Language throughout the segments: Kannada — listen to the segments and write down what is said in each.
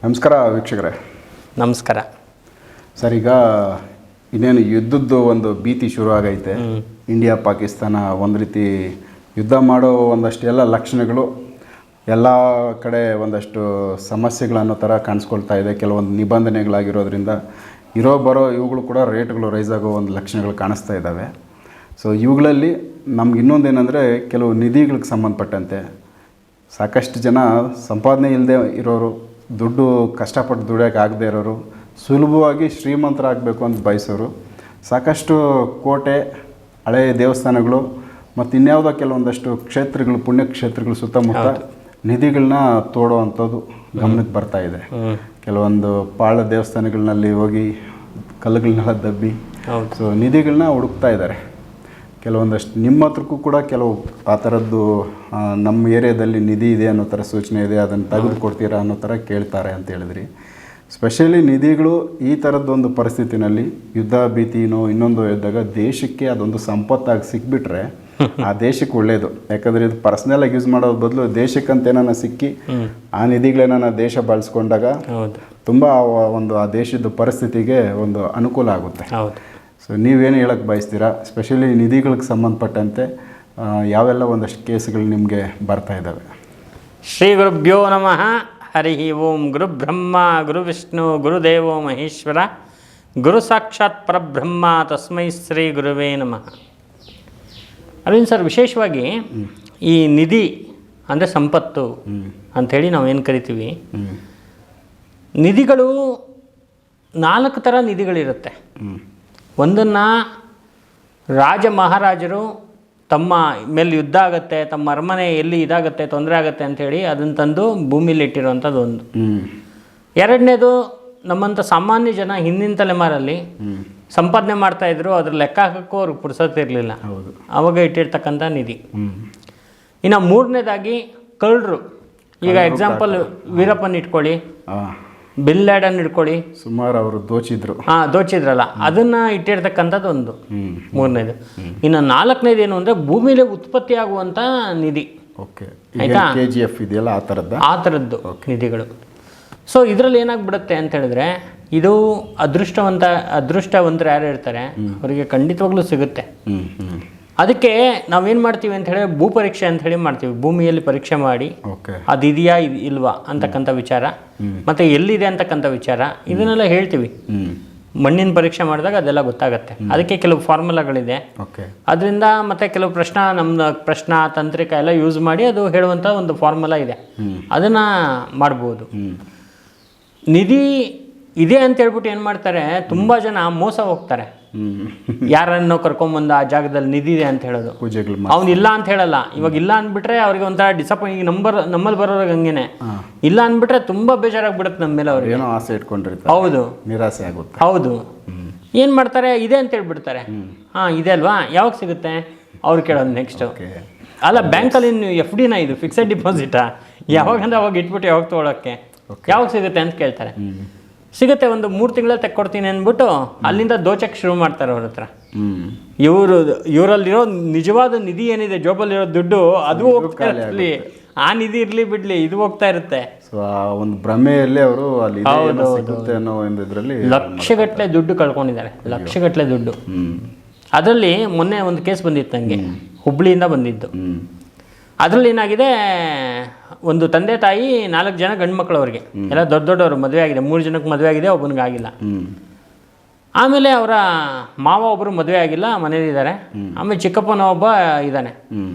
ನಮಸ್ಕಾರ ವೀಕ್ಷಕರೇ. ನಮಸ್ಕಾರ ಸರ್, ಈಗ ಇನ್ನೇನು ಯುದ್ಧದ್ದು ಒಂದು ಭೀತಿ ಶುರು ಆಗೈತೆ. ಇಂಡಿಯಾ ಪಾಕಿಸ್ತಾನ ಒಂದು ರೀತಿ ಯುದ್ಧ ಮಾಡೋ ಒಂದಷ್ಟು ಎಲ್ಲ ಲಕ್ಷಣಗಳು ಎಲ್ಲ ಕಡೆ ಒಂದಷ್ಟು ಸಮಸ್ಯೆಗಳನ್ನೋ ಥರ ಕಾಣಿಸ್ಕೊಳ್ತಾ ಇದೆ. ಕೆಲವೊಂದು ನಿಬಂಧನೆಗಳಾಗಿರೋದ್ರಿಂದ ಇರೋ ಬರೋ ಇವುಗಳು ಕೂಡ ರೇಟ್ಗಳು ರೈಸ್ ಆಗೋ ಒಂದು ಲಕ್ಷಣಗಳು ಕಾಣಿಸ್ತಾ ಇದ್ದಾವೆ. ಸೊ ಇವುಗಳಲ್ಲಿ ನಮ್ಗೆ ಇನ್ನೊಂದೇನೆಂದರೆ, ಕೆಲವು ನಿಧಿಗಳಿಗೆ ಸಂಬಂಧಪಟ್ಟಂತೆ ಸಾಕಷ್ಟು ಜನ ಸಂಪಾದನೆ ಇಲ್ಲದೆ ಇರೋರು, ದುಡ್ಡು ಕಷ್ಟಪಟ್ಟು ದುಡಿಯೋಕೆ ಆಗದೆ ಇರೋರು, ಸುಲಭವಾಗಿ ಶ್ರೀಮಂತರಾಗಬೇಕು ಅಂತ ಬಯಸೋರು, ಸಾಕಷ್ಟು ಕೋಟೆ, ಹಳೆಯ ದೇವಸ್ಥಾನಗಳು ಮತ್ತು ಇನ್ಯಾವುದೋ ಕೆಲವೊಂದಷ್ಟು ಕ್ಷೇತ್ರಗಳು, ಪುಣ್ಯಕ್ಷೇತ್ರಗಳು ಸುತ್ತಮುತ್ತ ನಿಧಿಗಳನ್ನ ತೋಡುವಂಥದ್ದು ಗಮನಕ್ಕೆ ಬರ್ತಾ ಇದೆ. ಕೆಲವೊಂದು ಪಾಳ ದೇವಸ್ಥಾನಗಳಲ್ಲಿ ಹೋಗಿ ಕಲ್ಲುಗಳನ್ನೆಲ್ಲ ದಬ್ಬಿ ಸೊ ನಿಧಿಗಳನ್ನ ಹುಡುಕ್ತಾ ಇದ್ದಾರೆ. ಕೆಲವೊಂದಷ್ಟು ನಿಮ್ಮ ಹತ್ರಕ್ಕೂ ಕೂಡ ಕೆಲವು ಆ ಥರದ್ದು ನಮ್ಮ ಏರಿಯಾದಲ್ಲಿ ನಿಧಿ ಇದೆ ಅನ್ನೋ ಥರ ಸೂಚನೆ ಇದೆ, ಅದನ್ನು ತೆಗೆದು ಕೊಡ್ತೀರಾ ಅನ್ನೋ ಥರ ಕೇಳ್ತಾರೆ ಅಂತ ಹೇಳಿದ್ರಿ. ಸ್ಪೆಷಲಿ ನಿಧಿಗಳು ಈ ಥರದ್ದೊಂದು ಪರಿಸ್ಥಿತಿನಲ್ಲಿ ಯುದ್ಧ ಭೀತಿನೋ ಇನ್ನೊಂದು ಇದ್ದಾಗ ದೇಶಕ್ಕೆ ಅದೊಂದು ಸಂಪತ್ತಾಗಿ ಸಿಕ್ಬಿಟ್ರೆ ಆ ದೇಶಕ್ಕೆ ಒಳ್ಳೆಯದು. ಯಾಕಂದರೆ ಇದು ಪರ್ಸ್ನಲಾಗಿ ಯೂಸ್ ಮಾಡೋದ್ರ ಬದಲು ದೇಶಕ್ಕಂತೇನ ಸಿಕ್ಕಿ ಆ ನಿಧಿಗಳೇನ ದೇಶ ಬಳಸ್ಕೊಂಡಾಗ ತುಂಬ ಒಂದು ಆ ದೇಶದ ಪರಿಸ್ಥಿತಿಗೆ ಒಂದು ಅನುಕೂಲ ಆಗುತ್ತೆ. ಸೊ ನೀವೇನು ಹೇಳಕ್ಕೆ ಬಯಸ್ತೀರಾ? ಸ್ಪೆಷಲಿ ನಿಧಿಗಳಿಗೆ ಸಂಬಂಧಪಟ್ಟಂತೆ ಯಾವೆಲ್ಲ ಒಂದಷ್ಟು ಕೇಸ್ಗಳು ನಿಮಗೆ ಬರ್ತಾ ಇದ್ದಾವೆ? ಶ್ರೀ ಗುರುಭ್ಯೋ ನಮಃ. ಹರಿ ಓಂ. ಗುರು ಬ್ರಹ್ಮ ಗುರು ವಿಷ್ಣು ಗುರುದೇವೋ ಮಹೇಶ್ವರ, ಗುರು ಸಾಕ್ಷಾತ್ ಪರಬ್ರಹ್ಮ ತಸ್ಮೈ ಶ್ರೀ ಗುರುವೇ ನಮಃ. ಅರವಿಂದ್ ಸರ್, ವಿಶೇಷವಾಗಿ ಈ ನಿಧಿ ಅಂದರೆ ಸಂಪತ್ತು ಅಂಥೇಳಿ ನಾವೇನು ಕರಿತೀವಿ, ನಿಧಿಗಳು 4 ಥರ ನಿಧಿಗಳಿರುತ್ತೆ. ಒಂದನ್ನು ರಾಜ ಮಹಾರಾಜರು ತಮ್ಮ ಮೇಲೆ ಯುದ್ಧ ಆಗುತ್ತೆ, ತಮ್ಮ ಅರಮನೆ ಎಲ್ಲಿ ಇದಾಗುತ್ತೆ, ತೊಂದರೆ ಆಗುತ್ತೆ ಅಂಥೇಳಿ ಅದನ್ನು ತಂದು ಭೂಮಿಲಿ ಇಟ್ಟಿರುವಂಥದ್ದು ಒಂದು. ಎರಡನೇದು, ನಮ್ಮಂಥ ಸಾಮಾನ್ಯ ಜನ ಹಿಂದಿನ ತಲೆಮಾರಲ್ಲಿ ಸಂಪಾದನೆ ಮಾಡ್ತಾಯಿದ್ರು, ಅದ್ರ ಲೆಕ್ಕ ಹಾಕೋಕ್ಕೂ ಅವ್ರಿಗೆ ಪುರ್ಸೊತ್ತಿರಲಿಲ್ಲ, ಅವಾಗ ಇಟ್ಟಿರ್ತಕ್ಕಂಥ ನಿಧಿ. ಇನ್ನು ಮೂರನೇದಾಗಿ ಕಳ್ಳರು. ಈಗ ಎಕ್ಸಾಂಪಲ್ ವೀರಪ್ಪನ ಇಟ್ಕೊಳ್ಳಿ, ಬಿನ್ ಲ್ಯಾಡನ್ ಇಟ್ಕೊಳ್ಳಿ, ಸುಮಾರು ಅವರು ದೋಚಿದ್ರಲ್ಲ, ಅದನ್ನ ಇಟ್ಟಿರ್ತಕ್ಕಂಥದ್ದು ಒಂದು ಮೂರನೇದು. ಇನ್ನು 4ನೇದು ಏನು ಅಂದರೆ ಭೂಮಿಲಿ ಉತ್ಪತ್ತಿ ಆಗುವಂಥ ನಿಧಿ. ಆಯ್ತಾ? ಆ ಥರದ್ದು ನಿಧಿಗಳು. ಸೊ ಇದರಲ್ಲಿ ಏನಾಗ್ಬಿಡುತ್ತೆ ಅಂತ ಹೇಳಿದ್ರೆ, ಇದು ಅದೃಷ್ಟವಂತರು ಯಾರು ಇರ್ತಾರೆ ಅವರಿಗೆ ಖಂಡಿತವಾಗ್ಲೂ ಸಿಗುತ್ತೆ. ಅದಕ್ಕೆ ನಾವೇನು ಮಾಡ್ತೀವಿ ಅಂತ ಹೇಳಿ ಭೂ ಪರೀಕ್ಷೆ ಅಂತ ಹೇಳಿ ಮಾಡ್ತೀವಿ. ಭೂಮಿಯಲ್ಲಿ ಪರೀಕ್ಷೆ ಮಾಡಿ ಅದು ಇದೆಯಾ ಇಲ್ವಾ ಅಂತಕ್ಕಂಥ ವಿಚಾರ, ಮತ್ತು ಎಲ್ಲಿದೆ ಅಂತಕ್ಕಂಥ ವಿಚಾರ, ಇದನ್ನೆಲ್ಲ ಹೇಳ್ತೀವಿ. ಮಣ್ಣಿನ ಪರೀಕ್ಷೆ ಮಾಡಿದಾಗ ಅದೆಲ್ಲ ಗೊತ್ತಾಗುತ್ತೆ. ಅದಕ್ಕೆ ಕೆಲವು ಫಾರ್ಮುಲಾಗಳಿದೆ. ಅದರಿಂದ ಮತ್ತೆ ಕೆಲವು ಪ್ರಶ್ನಾ ತಾಂತ್ರಿಕ ಎಲ್ಲ ಯೂಸ್ ಮಾಡಿ ಅದು ಹೇಳುವಂಥ ಒಂದು ಫಾರ್ಮುಲಾ ಇದೆ, ಅದನ್ನು ಮಾಡ್ಬೋದು. ನಿಧಿ ಇದೆ ಅಂತ ಹೇಳ್ಬಿಟ್ಟು ಏನು ಮಾಡ್ತಾರೆ, ತುಂಬ ಜನ ಮೋಸ ಹೋಗ್ತಾರೆ. ಯಾರನ್ನು ಕರ್ಕೊಂಬಂದು ಆ ಜಾಗದಲ್ಲಿ ನಿಧಿ ಇದೆ ಅಂತ ಹೇಳೋದು, ಅವ್ನು ಇಲ್ಲ ಅಂತ ಹೇಳಲ್ಲ. ಇವಾಗ ಇಲ್ಲ ಅಂದ್ಬಿಟ್ರೆ ಅವ್ರಿಗೆ ಒಂಥರ ಡಿಸಪಾಯಿಂಟ್. ನಮ್ಮಲ್ಲಿ ಬರೋರಿಗೆ ಹಂಗೇನೆ, ಇಲ್ಲ ಅಂದ್ಬಿಟ್ರೆ ತುಂಬಾ ಬೇಜಾರಾಗ್ಬಿಡುತ್ತೆ ನಮ್ಮ ಮೇಲೆ. ಅವ್ರಿಗೆ ಏನೋ ಆಸೆ ಇಟ್ಕೊಂಡಿರ್ತಾರೆ, ಹೌದು, ನಿರಾಸೆ ಆಗುತ್ತೆ. ಹೌದು. ಏನು ಮಾಡ್ತಾರೆ, ಇದೆ ಅಂತ ಹೇಳ್ಬಿಡ್ತಾರೆ. ಇದೆ ಅಲ್ವಾ, ಯಾವಾಗ ಸಿಗುತ್ತೆ ಅವ್ರು ಕೇಳೋದು ನೆಕ್ಸ್ಟ್. ಅಲ್ಲ, ಬ್ಯಾಂಕಲ್ಲಿ FD ಇದು ಫಿಕ್ಸೆಡ್ ಡಿಪಾಸಿಟಾ, ಯಾವಾಗಂದ್ರೆ ಅವಾಗ ಇಟ್ಬಿಟ್ಟು ಯಾವಾಗ ತೊಗೊಳಕ್ಕೆ, ಯಾವಾಗ ಸಿಗುತ್ತೆ ಅಂತ ಕೇಳ್ತಾರೆ. ಸಿಗುತ್ತೆ, ಒಂದು 3 ತಿಂಗಳಲ್ಲಿ ತೆಕ್ಕೊಡ್ತೀನಿ ಅಂದ್ಬಿಟ್ಟು ಅಲ್ಲಿಂದ ದೋಚಕ್ಕೆ ಶುರು ಮಾಡ್ತಾರೆ ಅವ್ರ ಹತ್ರ. ಇವರಲ್ಲಿರೋ ನಿಜವಾದ ನಿಧಿ ಏನಿದೆ, ಜೋಬಲ್ಲಿರೋ ದುಡ್ಡು, ಅದು ಹೋಗ್ತಾ ಇರಲಿ, ಆ ನಿಧಿ ಇರ್ಲಿ ಬಿಡ್ಲಿ, ಇದು ಹೋಗ್ತಾ ಇರುತ್ತೆ. ಒಂದು ಭ್ರಮೆಯಲ್ಲಿ ಅವರು ಲಕ್ಷಗಟ್ಟಲೆ ದುಡ್ಡು ಕಳ್ಕೊಂಡಿದ್ದಾರೆ, ಲಕ್ಷಗಟ್ಟಲೆ ದುಡ್ಡು. ಅದರಲ್ಲಿ ಮೊನ್ನೆ ಒಂದು ಕೇಸ್ ಬಂದಿತ್ತು ನನಗೆ, ಹುಬ್ಳಿಯಿಂದ ಬಂದಿದ್ದು. ಅದರಲ್ಲಿ ಏನಾಗಿದೆ, ಒಂದು ತಂದೆ ತಾಯಿ 4 ಜನ ಗಂಡು ಮಕ್ಕಳು, ಅವ್ರಿಗೆ ಎಲ್ಲ ದೊಡ್ಡವರು, ಮದುವೆ ಆಗಿದೆ. 3 ಜನಕ್ಕೆ ಮದುವೆ ಆಗಿದೆ, ಒಬ್ಬನಿಗೆ ಆಗಿಲ್ಲ. ಆಮೇಲೆ ಅವರ ಮಾವ ಒಬ್ಬರು ಮದುವೆ ಆಗಿಲ್ಲ, ಮನೇಲಿದ್ದಾರೆ. ಆಮೇಲೆ ಚಿಕ್ಕಪ್ಪನ ಒಬ್ಬ ಇದ್ದಾನೆ.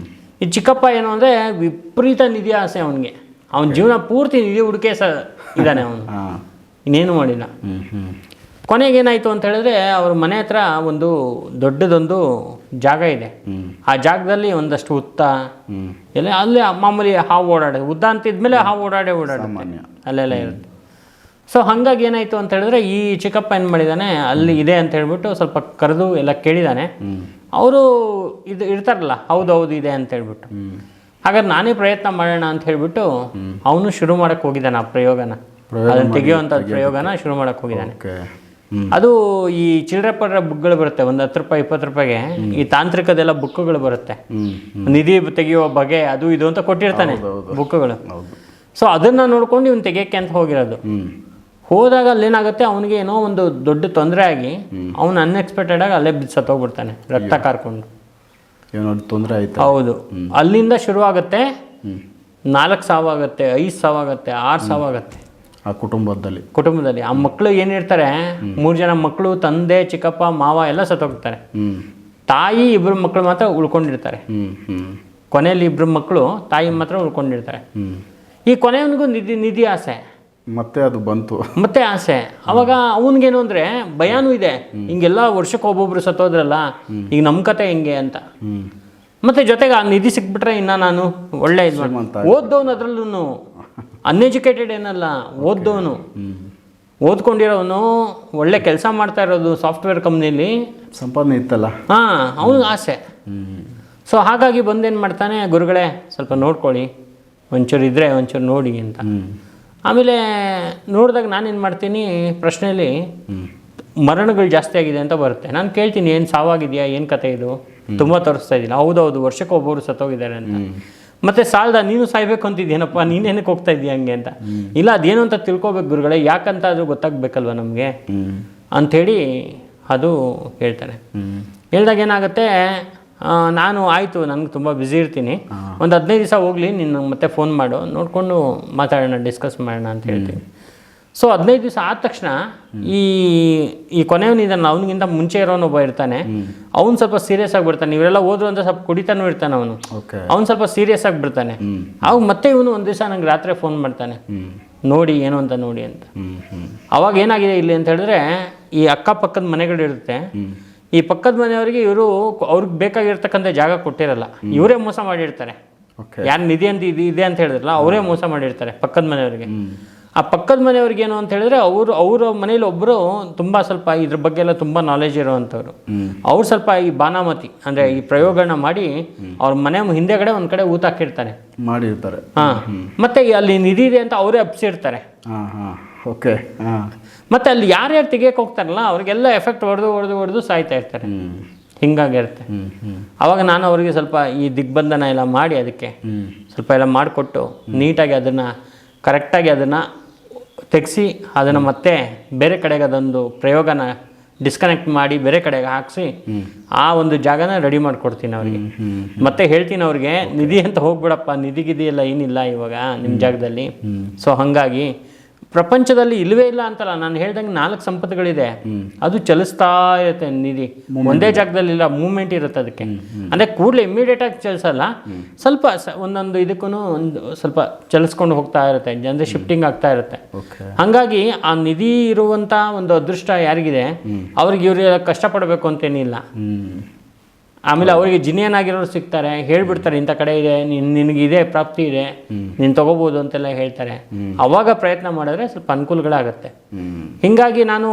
ಈ ಚಿಕ್ಕಪ್ಪ ಏನು ಅಂದರೆ ವಿಪರೀತ ನಿಧಿ ಆಸೆ ಅವನಿಗೆ. ಅವನ ಜೀವನ ಪೂರ್ತಿ ನಿಧಿ ಹುಡುಕೆ ಇದ್ದಾನೆ ಅವನು, ಇನ್ನೇನು ಮಾಡಿಲ್ಲ. ಕೊನೆಗೇನಾಯಿತು ಅಂತ ಹೇಳಿದ್ರೆ, ಅವ್ರ ಮನೆ ಹತ್ರ ಒಂದು ದೊಡ್ಡದೊಂದು ಜಾಗ ಇದೆ. ಆ ಜಾಗದಲ್ಲಿ ಒಂದಷ್ಟು ಹುತ್ತ ಎಲ್ಲ, ಅಲ್ಲಿ ಮಾಮೂಲಿ ಹಾವು ಓಡಾಡೋದು. ಉದ್ದ ಅಂತಿದ್ಮೇಲೆ ಹಾವು ಓಡಾಡೋದು ಅಲ್ಲೆಲ್ಲ ಇರುತ್ತೆ. ಸೊ ಹಾಗಾಗಿ ಏನಾಯಿತು ಅಂತ ಹೇಳಿದ್ರೆ, ಈ ಚಿಕ್ಕಪ್ಪ ಏನು ಮಾಡಿದ್ದಾನೆ, ಅಲ್ಲಿ ಇದೆ ಅಂತ ಹೇಳ್ಬಿಟ್ಟು ಸ್ವಲ್ಪ ಕರೆದು ಎಲ್ಲ ಕೇಳಿದ್ದಾನೆ. ಅವರು ಇದು ಇರ್ತಾರಲ್ಲ, ಹೌದು ಇದೆ ಅಂತ ಹೇಳ್ಬಿಟ್ಟು. ಹಾಗಾದ್ರೆ ನಾನೇ ಪ್ರಯತ್ನ ಮಾಡೋಣ ಅಂತ ಹೇಳ್ಬಿಟ್ಟು ಅವನು ಶುರು ಮಾಡೋಕ್ಕೆ ಹೋಗಿದ್ದಾನೆ. ಆ ಅದನ್ನು ತೆಗೆಯುವಂಥ ಪ್ರಯೋಗನ ಶುರು ಮಾಡೋಕ್ಕೆ ಹೋಗಿದ್ದಾನೆ. ಅದು ಈ ಚಿಲ್ಲರೆ ಪಡ್ರ ಬುಕ್ಗಳು ಬರುತ್ತೆ, ಒಂದು 10 ರೂಪಾಯಿ 20 ರೂಪಾಯಿಗೆ ಈ ತಾಂತ್ರಿಕದೆಲ್ಲ ಬುಕ್ಗಳು ಬರುತ್ತೆ, ನಿಧಿ ತೆಗೆಯುವ ಬಗೆ ಅದು ಇದು ಅಂತ ಕೊಟ್ಟಿರ್ತಾನೆ ಬುಕ್ಗಳು. ಸೊ ಅದನ್ನು ನೋಡ್ಕೊಂಡು ಇವ್ನು ತೆಗಿಯೋಕ್ಕೆ ಅಂತ ಹೋಗಿರೋದು. ಹೋದಾಗ ಅಲ್ಲೇನಾಗುತ್ತೆ, ಅವನಿಗೆ ಏನೋ ಒಂದು ದೊಡ್ಡ ತೊಂದರೆ ಆಗಿ ಅವನು ಅನ್ಎಕ್ಸ್ಪೆಕ್ಟೆಡ್ ಆಗಿ ಅಲ್ಲೇ ಬಿದ್ದು ಸತ್ತೋಗ್ಬಿಡ್ತಾನೆ, ರಕ್ತ ಕಾರ್ಕೊಂಡು. ಏನೋ ತೊಂದರೆ ಆಯ್ತು. ಹೌದು, ಅಲ್ಲಿಂದ ಶುರು ಆಗುತ್ತೆ. 4 ಸಾವಾಗುತ್ತೆ, 5 ಸಾವಾಗುತ್ತೆ, 6 ಸಾವಾಗುತ್ತೆ ಆ ಕುಟುಂಬದಲ್ಲಿ. ಆ ಮಕ್ಕಳು ಏನಿರ್ತಾರೆ, 3 ಜನ ಮಕ್ಕಳು, ತಂದೆ, ಚಿಕ್ಕಪ್ಪ, ಮಾವ ಎಲ್ಲ ಸತ್ತೋಗ್ತಾರೆ. ತಾಯಿ 2 ಮಕ್ಕಳು ಮಾತ್ರ ಉಳ್ಕೊಂಡಿರ್ತಾರೆ. ಕೊನೆಯಲ್ಲಿ 2 ಮಕ್ಕಳು, ತಾಯಿ ಮಾತ್ರ ಉಳ್ಕೊಂಡಿರ್ತಾರೆ. ಈ ಕೊನೆಯವನಿಗೂ ನಿಧಿ ಆಸೆ, ಮತ್ತೆ ಅದು ಬಂತು, ಮತ್ತೆ ಆಸೆ. ಅವಾಗ ಅವನಿಗೇನು ಅಂದರೆ ಭಯನೂ ಇದೆ, ಹಿಂಗೆಲ್ಲ ವರ್ಷಕ್ಕೆ ಒಬ್ಬೊಬ್ರು ಸತ್ತೋದ್ರಲ್ಲ, ಈಗ ನಮ್ಮ ಕತೆ ಹೆಂಗೆ ಅಂತ. ಮತ್ತೆ ಜೊತೆಗೆ ಆ ನಿಧಿ ಸಿಕ್ಬಿಟ್ರೆ ಇನ್ನು ನಾನು ಒಳ್ಳೆ ಇದು ಓದ್ದವನು, ಅದರಲ್ಲೂ ಅನ್ಎಜುಕೇಟೆಡ್ ಏನಲ್ಲ, ಓದ್ದವನು, ಓದ್ಕೊಂಡಿರೋನು, ಒಳ್ಳೆ ಕೆಲಸ ಮಾಡ್ತಾ ಇರೋದು ಸಾಫ್ಟ್ವೇರ್ ಕಂಪ್ನಿಲಿ, ಸಂಪಾದನೆ ಇತ್ತಲ್ಲ. ಹಾಂ, ಅವನಿಗೆ ಆಸೆ. ಸೊ ಹಾಗಾಗಿ ಬಂದೇನು ಮಾಡ್ತಾನೆ, ಗುರುಗಳೇ ಸ್ವಲ್ಪ ನೋಡ್ಕೊಳ್ಳಿ, ಒಂಚೂರು ಇದ್ದರೆ ಒಂಚೂರು ನೋಡಿ ಅಂತ. ಆಮೇಲೆ ನೋಡಿದಾಗ ನಾನೇನು ಮಾಡ್ತೀನಿ, ಪ್ರಶ್ನೆಯಲ್ಲಿ ಮರಣಗಳು ಜಾಸ್ತಿ ಆಗಿದೆ ಅಂತ ಬರುತ್ತೆ. ನಾನು ಕೇಳ್ತೀನಿ, ಏನು ಸಾವಾಗಿದೆಯಾ, ಏನು ಕತೆ ಇದು, ತುಂಬ ತೋರಿಸ್ತಾ ಇದ್ದೀನಿ. ಹೌದೌದು, ವರ್ಷಕ್ಕೆ ಒಬ್ಬರು ಸತ್ತೋಗಿದ್ದಾರೆ ಅಂತ. ಮತ್ತೆ ಸಾಲದ ನೀನು ಸಾಯ್ಬೇಕು ಅಂತಿದ್ದೀನಪ್ಪ, ನೀನೇನಕ್ಕೆ ಹೋಗ್ತಾ ಇದೀಯ ಹಂಗೆ ಅಂತ. ಇಲ್ಲ, ಅದೇನು ಅಂತ ತಿಳ್ಕೊಬೇಕು ಗುರುಗಳೇ, ಯಾಕಂತ ಅದು ಗೊತ್ತಾಗಬೇಕಲ್ವ ನಮಗೆ ಅಂಥೇಳಿ ಅದು ಹೇಳ್ತಾರೆ. ಹೇಳ್ದಾಗ ಏನಾಗುತ್ತೆ, ನಾನು ಆಯಿತು, ನನಗೆ ತುಂಬ ಬ್ಯುಸಿ ಇರ್ತೀನಿ, ಒಂದು 15 ದಿವಸ ಹೋಗಲಿ, ನೀನು ಮತ್ತೆ ಫೋನ್ ಮಾಡು, ನೋಡಿಕೊಂಡು ಮಾತಾಡೋಣ, ಡಿಸ್ಕಸ್ ಮಾಡೋಣ ಅಂತ ಹೇಳ್ತೀನಿ. ಸೊ 15 ದಿವಸ ಆದ ತಕ್ಷಣ ಈ ಕೊನೆಯವನಿದ್ದಾನೆ, ಅವನಿಗಿಂತ ಮುಂಚೆ ಇರೋನೊಬ್ಬ ಇರ್ತಾನೆ, ಅವ್ನು ಸ್ವಲ್ಪ ಸೀರಿಯಸ್ ಆಗಿಬಿಡ್ತಾನೆ. ಇವರೆಲ್ಲ ಹೋದ್ರು ಅಂತ ಸ್ವಲ್ಪ ಕುಡಿತಾನೂ ಇರ್ತಾನೆ ಅವನು. ಅವ್ನು ಸ್ವಲ್ಪ ಸೀರಿಯಸ್ ಆಗಿಬಿಡ್ತಾನೆ. ಅವಾಗ ಮತ್ತೆ ಇವನು ಒಂದು ದಿವಸ ನಂಗೆ ರಾತ್ರಿ ಫೋನ್ ಮಾಡ್ತಾನೆ, ನೋಡಿ ಏನು ಅಂತ ನೋಡಿ ಅಂತ. ಅವಾಗ ಏನಾಗಿದೆ ಇಲ್ಲಿ ಅಂತ ಹೇಳಿದ್ರೆ, ಈ ಅಕ್ಕಪಕ್ಕದ ಮನೆಗಳಿರುತ್ತೆ, ಈ ಪಕ್ಕದ ಮನೆಯವರಿಗೆ ಇವರು ಅವ್ರಿಗೆ ಬೇಕಾಗಿರ್ತಕ್ಕಂಥ ಜಾಗ ಕೊಟ್ಟಿರಲ್ಲ, ಇವರೇ ಮೋಸ ಮಾಡಿರ್ತಾರೆ. ಯಾರು ನಿಧಿ ಅಂತ ಇದೆ ಅಂತ ಹೇಳಿದ್ರಲ್ಲ, ಅವರೇ ಮೋಸ ಮಾಡಿರ್ತಾರೆ ಪಕ್ಕದ ಮನೆಯವರಿಗೆ. ಆ ಪಕ್ಕದ ಮನೆಯವ್ರಿಗೆ ಏನು ಅಂತ ಹೇಳಿದ್ರೆ, ಅವ್ರ ಮನೇಲಿ ಒಬ್ಬರು ತುಂಬ ಸ್ವಲ್ಪ ಇದ್ರ ಬಗ್ಗೆ ಎಲ್ಲ ತುಂಬ ನಾಲೆಜ್ ಇರೋವಂಥವ್ರು. ಅವ್ರು ಸ್ವಲ್ಪ ಈ ಬಾನಾಮತಿ ಅಂದರೆ ಈ ಪ್ರಯೋಗಗಳನ್ನ ಮಾಡಿ ಅವ್ರ ಮನೆ ಹಿಂದೆಗಡೆ ಒಂದು ಕಡೆ ಊತ ಹಾಕಿರ್ತಾರೆ, ಮಾಡಿರ್ತಾರೆ. ಹಾಂ, ಮತ್ತೆ ಅಲ್ಲಿ ನಿಧಿ ಇದೆ ಅಂತ ಅವರೇ ಹಬ್ಸಿರ್ತಾರೆ. ಓಕೆ. ಮತ್ತೆ ಅಲ್ಲಿ ಯಾರ್ಯಾರು ತೆಗಿಯಕ್ಕೆ ಹೋಗ್ತಾರಲ್ಲ ಅವ್ರಿಗೆಲ್ಲ ಎಫೆಕ್ಟ್ ಹೊಡೆದು ಸಾಯ್ತಾ ಇರ್ತಾರೆ. ಹಿಂಗಾಗಿರುತ್ತೆ. ಅವಾಗ ನಾನು ಅವರಿಗೆ ಸ್ವಲ್ಪ ಈ ದಿಗ್ಬಂಧನ ಎಲ್ಲ ಮಾಡಿ, ಅದಕ್ಕೆ ಸ್ವಲ್ಪ ಎಲ್ಲ ಮಾಡಿಕೊಟ್ಟು ನೀಟಾಗಿ ಅದನ್ನು ಕರೆಕ್ಟಾಗಿ ಅದನ್ನು ತೆಗೆಸಿ, ಅದನ್ನು ಮತ್ತೆ ಬೇರೆ ಕಡೆಗೆ ಅದೊಂದು ಪ್ರಯೋಗನ ಡಿಸ್ಕನೆಕ್ಟ್ ಮಾಡಿ ಬೇರೆ ಕಡೆಗೆ ಹಾಕಿಸಿ ಆ ಒಂದು ಜಾಗನ ರೆಡಿ ಮಾಡಿಕೊಡ್ತೀನಿ ಅವ್ರಿಗೆ. ಮತ್ತೆ ಹೇಳ್ತೀನಿ ಅವ್ರಿಗೆ, ನಿಧಿ ಅಂತ ಹೋಗ್ಬಿಡಪ್ಪ, ನಿಧಿಗಿದಿ ಎಲ್ಲ ಏನಿಲ್ಲ ಇವಾಗ ನಿಮ್ಮ ಜಾಗದಲ್ಲಿ. ಸೊ ಹಾಗಾಗಿ ಪ್ರಪಂಚದಲ್ಲಿ ಇಲ್ಲವೇ ಇಲ್ಲ ಅಂತಲ್ಲ, ನಾನು ಹೇಳ್ದಂಗೆ 4 ಸಂಪತ್ತುಗಳಿದೆ, ಅದು ಚಲಿಸ್ತಾ ಇರುತ್ತೆ. ನಿಧಿ ಒಂದೇ ಜಾಗದಲ್ಲಿ ಇಲ್ಲ, ಮೂವ್ಮೆಂಟ್ ಇರುತ್ತೆ ಅದಕ್ಕೆ. ಅಂದರೆ ಕೂಡಲೇ ಇಮಿಡಿಯೇಟಾಗಿ ಚಲಿಸಲ್ಲ, ಸ್ವಲ್ಪ ಒಂದೊಂದು ಇದಕ್ಕೂ ಒಂದು ಸ್ವಲ್ಪ ಚಲಿಸ್ಕೊಂಡು ಹೋಗ್ತಾ ಇರುತ್ತೆ, ಅಂದರೆ ಶಿಫ್ಟಿಂಗ್ ಆಗ್ತಾ ಇರುತ್ತೆ. ಹಾಗಾಗಿ ಆ ನಿಧಿ ಇರುವಂಥ ಒಂದು ಅದೃಷ್ಟ ಯಾರಿಗಿದೆ ಅವ್ರಿಗೆ ಇವ್ರಿಗೆ ಕಷ್ಟಪಡಬೇಕು ಅಂತೇನಿಲ್ಲ. ಆಮೇಲೆ ಅವರಿಗೆ ಜಿನಿಯನಾಗಿರೋರು ಸಿಗ್ತಾರೆ, ಹೇಳ್ಬಿಡ್ತಾರೆ ಇಂಥ ಕಡೆ ಇದೆ, ನಿನಗಿದೆ ಪ್ರಾಪ್ತಿ ಇದೆ, ನೀನು ತೊಗೋಬೋದು ಅಂತೆಲ್ಲ ಹೇಳ್ತಾರೆ. ಅವಾಗ ಪ್ರಯತ್ನ ಮಾಡಿದ್ರೆ ಸ್ವಲ್ಪ ಅನುಕೂಲಗಳಾಗತ್ತೆ. ಹೀಗಾಗಿ ನಾನು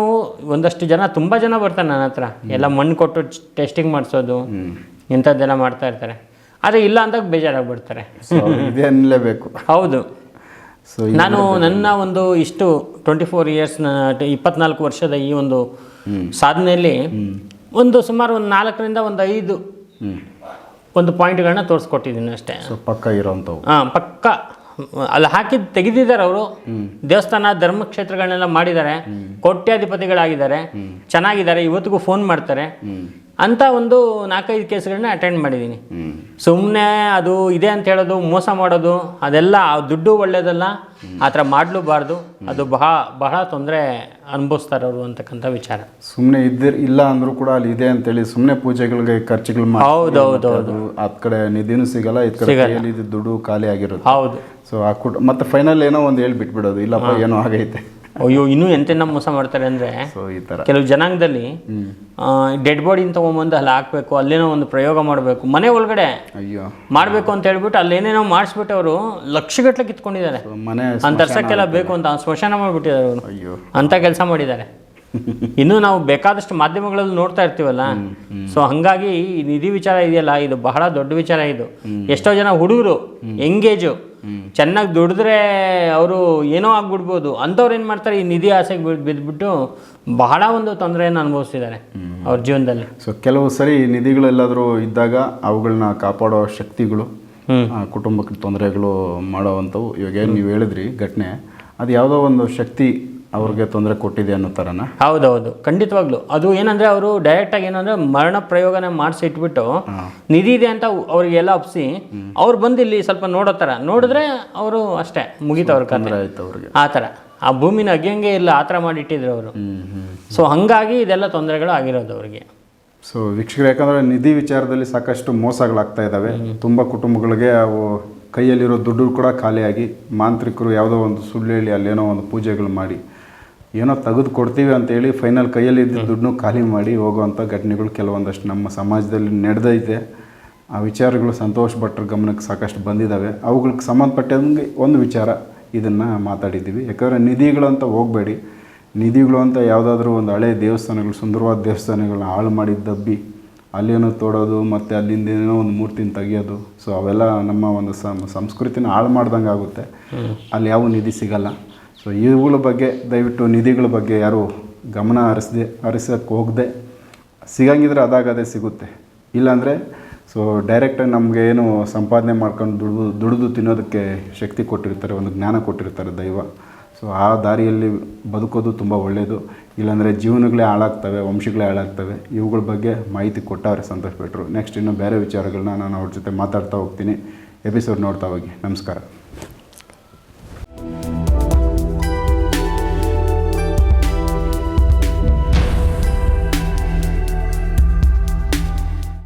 ಒಂದಷ್ಟು ಜನ, ತುಂಬ ಜನ ಬರ್ತಾರೆ ನನ್ನ ಹತ್ರ, ಎಲ್ಲ ಮಣ್ಣು ಕೊಟ್ಟು ಟೆಸ್ಟಿಂಗ್ ಮಾಡಿಸೋದು ಇಂಥದ್ದೆಲ್ಲ ಮಾಡ್ತಾ ಇರ್ತಾರೆ. ಆದರೆ ಇಲ್ಲ ಅಂದಾಗ ಬೇಜಾರಾಗ್ಬಿಡ್ತಾರೆ. ಹೌದು. ನಾನು ನನ್ನ ಒಂದು ಇಷ್ಟು 24 ಇಯರ್ಸ್ 24 ವರ್ಷದ ಈ ಒಂದು ಸಾಧನೆಯಲ್ಲಿ ಒಂದು ಸುಮಾರು ಒಂದು 4ರಿಂದ 5 ಒಂದು ಪಾಯಿಂಟ್ಗಳನ್ನ ತೋರಿಸ್ಕೊಟ್ಟಿದ್ದೀನಿ ಅಷ್ಟೇ. ಪಕ್ಕ ಇರೋಂಥವು. ಪಕ್ಕ ಅಲ್ಲಿ ಹಾಕಿದ್ದು ತೆಗೆದಿದ್ದಾರೆ ಅವರು. ದೇವಸ್ಥಾನ ಧರ್ಮಕ್ಷೇತ್ರಗಳನ್ನೆಲ್ಲ ಮಾಡಿದ್ದಾರೆ, ಕೋಟ್ಯಾಧಿಪತಿಗಳಾಗಿದ್ದಾರೆ, ಚೆನ್ನಾಗಿದ್ದಾರೆ, ಇವತ್ತಿಗೂ ಫೋನ್ ಮಾಡ್ತಾರೆ ಅಂತ ಒಂದು 4-5 ಕೇಸ್ಗಳನ್ನ ಅಟೆಂಡ್ ಮಾಡಿದ್ದೀನಿ. ಸುಮ್ಮನೆ ಅದು ಇದೆ ಅಂತ ಹೇಳೋದು, ಮೋಸ ಮಾಡೋದು, ಅದೆಲ್ಲ ದುಡ್ಡು ಒಳ್ಳೇದಲ್ಲ, ಆ ಥರ ಮಾಡಲೂಬಾರ್ದು. ಅದು ಬಹಳ ತೊಂದರೆ ಅನುಭವಿಸ್ತಾರೆ ಅವರು ಅಂತಕ್ಕಂಥ ವಿಚಾರ. ಸುಮ್ಮನೆ ಇಲ್ಲ ಅಂದರೂ ಕೂಡ ಅಲ್ಲಿ ಇದೆ ಅಂತೇಳಿ ಸುಮ್ಮನೆ ಪೂಜೆಗಳಿಗೆ ಖರ್ಚುಗಳು ಮಾಡಿ. ಹೌದೌದು. ಆ ಕಡೆ ನಿಧಿನೂ ಸಿಗಲ್ಲ, ಈ ಕಡೆ ದುಡ್ಡು ಖಾಲಿ ಆಗಿರುತ್ತೆ. ಹೌದು. ಸೊ ಮತ್ತೆ ಫೈನಲ್ ಏನೋ ಒಂದು ಹೇಳಿ ಬಿಟ್ಬಿಡೋದು, ಇಲ್ಲಪ್ಪ ಏನೋ ಆಗೈತೆ. ಅಯ್ಯೋ, ಇನ್ನೂ ಎಂತೆಲ್ಲ ಮೋಸ ಮಾಡ್ತಾರೆ ಅಂದರೆ, ಕೆಲವು ಜನಾಂಗದಲ್ಲಿ ಡೆಡ್ ಬಾಡಿನ ತೊಗೊಂಬಂದು ಅಲ್ಲಿ ಹಾಕಬೇಕು, ಅಲ್ಲೇನೋ ಒಂದು ಪ್ರಯೋಗ ಮಾಡಬೇಕು, ಮನೆ ಒಳಗಡೆ ಮಾಡಬೇಕು ಅಂತ ಹೇಳ್ಬಿಟ್ಟು ಅಲ್ಲೇನೇನೋ ಮಾಡಿಸ್ಬಿಟ್ಟು ಅವರು ಲಕ್ಷಗಟ್ಟಲೆ ಕಿತ್ಕೊಂಡಿದ್ದಾರೆ. ಅಂತ ತರ್ಸಕ್ಕೆಲ್ಲ ಬೇಕು ಅಂತ ಸ್ಮಶಾನ ಮಾಡಿಬಿಟ್ಟಿದ್ದಾರೆ ಅವರು, ಅಂಥ ಕೆಲಸ ಮಾಡಿದ್ದಾರೆ. ಇನ್ನೂ ನಾವು ಬೇಕಾದಷ್ಟು ಮಾಧ್ಯಮಗಳಲ್ಲಿ ನೋಡ್ತಾ ಇರ್ತೀವಲ್ಲ. ಸೊ ಹಾಗಾಗಿ ಈ ನಿಧಿ ವಿಚಾರ ಇದೆಯಲ್ಲ, ಇದು ಬಹಳ ದೊಡ್ಡ ವಿಚಾರ. ಇದು ಎಷ್ಟೋ ಜನ ಹುಡುಗರು ಎಂಗೇಜು ಚೆನ್ನಾಗಿ ದುಡಿದ್ರೆ ಅವರು ಏನೋ ಆಗ್ಬಿಡ್ಬೋದು, ಅಂಥವ್ರು ಏನು ಮಾಡ್ತಾರೆ, ಈ ನಿಧಿ ಆಸೆಗೆ ಬಿದ್ದುಬಿಟ್ಟು ಬಹಳ ಒಂದು ತೊಂದರೆಯನ್ನು ಅನುಭವಿಸ್ತಿದ್ದಾರೆ ಅವ್ರ ಜೀವನದಲ್ಲಿ. ಸೊ ಕೆಲವು ಸರಿ ನಿಧಿಗಳೆಲ್ಲಾದರೂ ಇದ್ದಾಗ ಅವುಗಳನ್ನ ಕಾಪಾಡೋ ಶಕ್ತಿಗಳು ಕುಟುಂಬಕ್ಕೆ ತೊಂದರೆಗಳು ಮಾಡೋವಂಥವು. ಇವಾಗ ಏನು ನೀವು ಹೇಳಿದ್ರಿ ಘಟನೆ, ಅದು ಯಾವುದೋ ಒಂದು ಶಕ್ತಿ ಅವ್ರಿಗೆ ತೊಂದರೆ ಕೊಟ್ಟಿದೆ ಅನ್ನೋ ಥರನ? ಹೌದೌದು, ಖಂಡಿತವಾಗ್ಲು. ಅದು ಏನಂದರೆ ಅವರು ಡೈರೆಕ್ಟಾಗಿ ಏನಂದರೆ ಮರಣ ಪ್ರಯೋಗನ ಮಾಡಿಸಿ ಇಟ್ಬಿಟ್ಟು ನಿಧಿ ಇದೆ ಅಂತ ಅವರಿಗೆಲ್ಲ ಒಪ್ಸಿ ಅವ್ರು ಬಂದು ಇಲ್ಲಿ ಸ್ವಲ್ಪ ನೋಡೋ ಥರ ನೋಡಿದ್ರೆ ಅವರು ಅಷ್ಟೇ ಮುಗೀತು ಅವ್ರ ಕಥೆ ಆಯ್ತು ಅವ್ರಿಗೆ. ಆ ಥರ ಆ ಭೂಮಿನ ಅಗ್ಯಂಗೆ ಇಲ್ಲ ಆ ಥರ ಮಾಡಿಟ್ಟಿದ್ರು ಅವರು. ಸೊ ಹಾಗಾಗಿ ಇದೆಲ್ಲ ತೊಂದರೆಗಳು ಆಗಿರೋದು ಅವರಿಗೆ. ಸೊ ವೀಕ್ಷಕರು, ಯಾಕಂದರೆ ನಿಧಿ ವಿಚಾರದಲ್ಲಿ ಸಾಕಷ್ಟು ಮೋಸಗಳಾಗ್ತಾ ಇದ್ದಾವೆ. ತುಂಬ ಕುಟುಂಬಗಳಿಗೆ ಅವು ಕೈಯಲ್ಲಿರೋ ದುಡ್ಡು ಕೂಡ ಖಾಲಿಯಾಗಿ ಮಾಂತ್ರಿಕರು ಯಾವುದೋ ಒಂದು ಸುಳ್ಳು ಹೇಳಿ ಅಲ್ಲೇನೋ ಒಂದು ಪೂಜೆಗಳು ಮಾಡಿ ಏನೋ ತೆಗೆದು ಕೊಡ್ತೀವಿ ಅಂತೇಳಿ ಫೈನಲ್ ಕೈಯಲ್ಲಿ ಇದ್ದ ದುಡ್ಡನ್ನು ಖಾಲಿ ಮಾಡಿ ಹೋಗುವಂಥ ಘಟನೆಗಳು ಕೆಲವೊಂದಷ್ಟು ನಮ್ಮ ಸಮಾಜದಲ್ಲಿ ನಡೆದೈತೆ. ಆ ವಿಚಾರಗಳು ಸಂತೋಷ್ ಭಟ್ರ ಗಮನಕ್ಕೆ ಸಾಕಷ್ಟು ಬಂದಿದ್ದಾವೆ. ಅವುಗಳಿಗೆ ಸಂಬಂಧಪಟ್ಟಂಗೆ ಒಂದು ವಿಚಾರ ಇದನ್ನು ಮಾತಾಡಿದ್ದೀವಿ. ಯಾಕಂದರೆ ನಿಧಿಗಳು ಅಂತ ಹೋಗಬೇಡಿ. ನಿಧಿಗಳು ಅಂತ ಯಾವುದಾದ್ರೂ ಒಂದು ಹಳೆ ದೇವಸ್ಥಾನಗಳು, ಸುಂದರವಾದ ದೇವಸ್ಥಾನಗಳನ್ನ ಹಾಳು ಮಾಡಿ ದಬ್ಬಿ ಅಲ್ಲೇನೋ ತೋಡೋದು ಮತ್ತು ಅಲ್ಲಿಂದ ಏನೋ ಒಂದು ಮೂರ್ತಿನ ತೆಗಿಯೋದು. ಸೊ ಅವೆಲ್ಲ ನಮ್ಮ ಒಂದು ಸಂಸ್ಕೃತಿನ ಹಾಳು ಮಾಡ್ದಂಗೆ ಆಗುತ್ತೆ. ಅಲ್ಲಿ ಯಾವ ನಿಧಿ ಸಿಗಲ್ಲ. ಸೊ ಇವುಗಳ ಬಗ್ಗೆ ದಯವಿಟ್ಟು ನಿಧಿಗಳ ಬಗ್ಗೆ ಯಾರು ಗಮನ ಹರಿಸೋಕ್ಕೆ ಹೋಗದೆ, ಸಿಗಂಗಿದ್ರೆ ಅದಾಗದೇ ಸಿಗುತ್ತೆ. ಇಲ್ಲಾಂದರೆ ಸೊ ಡೈರೆಕ್ಟಾಗಿ ನಮಗೆ ಏನು ಸಂಪಾದನೆ ಮಾಡ್ಕೊಂಡು ದುಡಿದು ತಿನ್ನೋದಕ್ಕೆ ಶಕ್ತಿ ಕೊಟ್ಟಿರ್ತಾರೆ, ಒಂದು ಜ್ಞಾನ ಕೊಟ್ಟಿರ್ತಾರೆ ದೈವ. ಸೊ ಆ ದಾರಿಯಲ್ಲಿ ಬದುಕೋದು ತುಂಬ ಒಳ್ಳೆಯದು. ಇಲ್ಲಾಂದರೆ ಜೀವನಗಳೇ ಹಾಳಾಗ್ತವೆ, ವಂಶಗಳೇ ಹಾಳಾಗ್ತವೆ. ಇವುಗಳ ಬಗ್ಗೆ ಮಾಹಿತಿ ಕೊಟ್ಟವ್ರೆ ಸಂತೋಷ್ ಭಟ್ರು. ನೆಕ್ಸ್ಟ್ ಇನ್ನೂ ಬೇರೆ ವಿಚಾರಗಳನ್ನ ನಾನು ಅವ್ರ ಜೊತೆ ಮಾತಾಡ್ತಾ ಹೋಗ್ತೀನಿ. ಎಪಿಸೋಡ್ ನೋಡ್ತಾ ಹೋಗಿ. ನಮಸ್ಕಾರ.